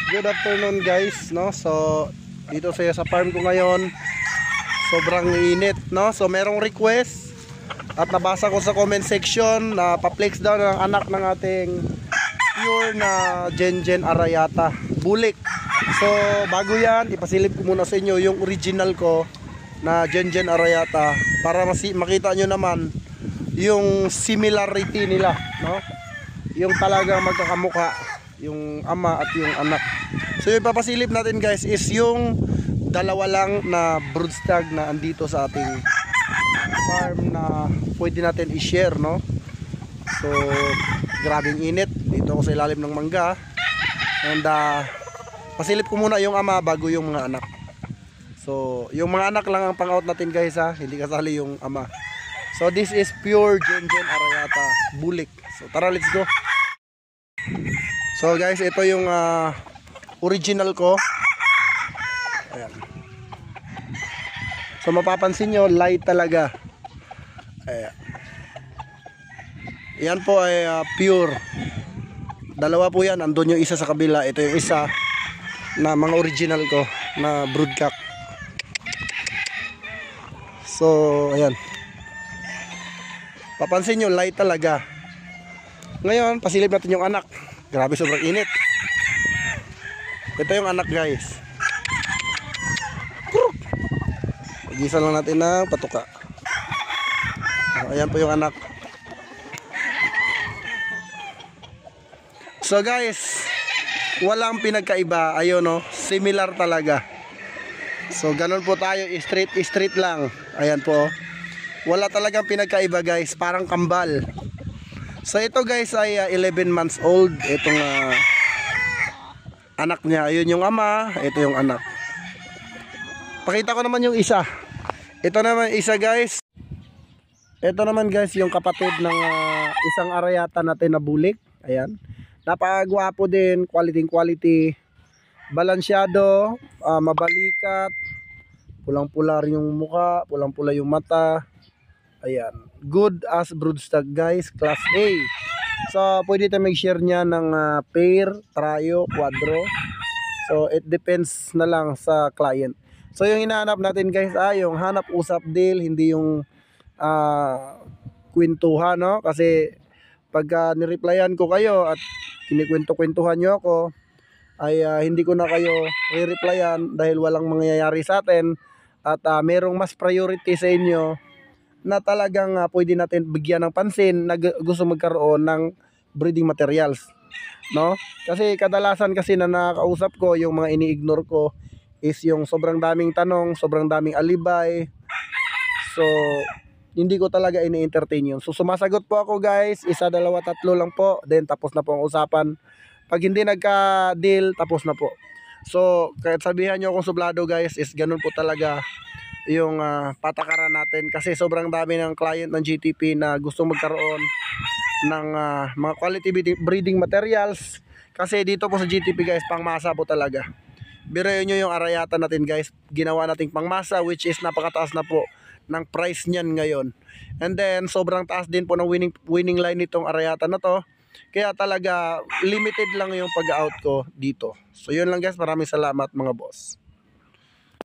Good afternoon guys, no? So dito sa farm ko ngayon, sobrang init, no? So merong request at nabasa ko sa comment section na pa-flex daw ng anak ng ating pure na Gen Arayata bulik. So bago yan, ipasilip ko muna sa inyo yung original ko na Gen Arayata para makita nyo naman yung similarity nila, no? Yung talagang magkakamukha, yung ama at yung anak. So yung papasilip natin guys is yung dalawa lang na broodstag na andito sa ating farm na pwede natin i-share, no? So grabing init dito ako sa ilalim ng mangga. And pasilip ko muna yung ama bago yung mga anak. So yung mga anak lang ang pang-out natin guys ha, hindi kasali yung ama. So this is pure Gen Arayata bulik. So tara, let's go. So guys, ito yung original ko. Ayan. So mapapansin nyo, light talaga. Ayan. Yan po ay pure. Dalawa po yan, andun yung isa sa kabila. Ito yung isa na mga original ko na broodcock. So ayan, papansin nyo, light talaga. Ngayon, pasilip natin yung anak. Grabe, sobrang init. Ito yung anak guys. Gisa lang natin ng patuka. Ayan po yung anak. So guys, walang pinagkaiba. Ayun, no, similar talaga. So ganun po tayo, straight lang. Ayan po. Wala talagang pinagkaiba guys, parang kambal. So ito guys ay 11 months old. Itong anak niya. Ayun yung ama, ito yung anak. Pakita ko naman yung isa. Ito naman isa guys. Ito naman guys yung kapatid ng isang arayata natin na bulik. Ayan. Napakagwapo din, quality. Balansyado, mabalikat. Pulang-pula rin yung mukha, pulang-pula yung mata. Ayan, good as broodstag guys, class A. So pwede tayo mag-share niya ng pair, trio, quadro. So it depends na lang sa client. So yung hinahanap natin guys yung hanap usap deal, hindi yung kwentuhan, no? Kasi pagka nireplyan ko kayo at kinikwento-kwentuhan nyo ako, ay hindi ko na kayo re-replyan dahil walang mangyayari sa atin. At merong mas priority sa inyo na talagang pwede natin bigyan ng pansin na gusto magkaroon ng breeding materials, no? Kasi kadalasan kasi na nakakausap ko, yung mga ini-ignore ko is yung sobrang daming tanong, sobrang daming alibay. So hindi ko talaga ini-entertain yun. So sumasagot po ako guys, isa, dalawa, tatlo lang po, then tapos na po ang usapan. Pag hindi nagka-deal, tapos na po. So kahit sabihan nyo akong sublado guys, is ganun po talaga yung patakaran natin. Kasi sobrang dami ng client ng GTP na gusto magkaroon ng mga quality breeding materials. Kasi dito po sa GTP guys, pangmasa po talaga. Biruin nyo yung arayata natin guys, ginawa nating pangmasa, which is napakataas na po ng price niyan ngayon. And then sobrang taas din po ng winning line nitong arayata na to. Kaya talaga limited lang yung pag-out ko dito. So yun lang guys, maraming salamat mga boss.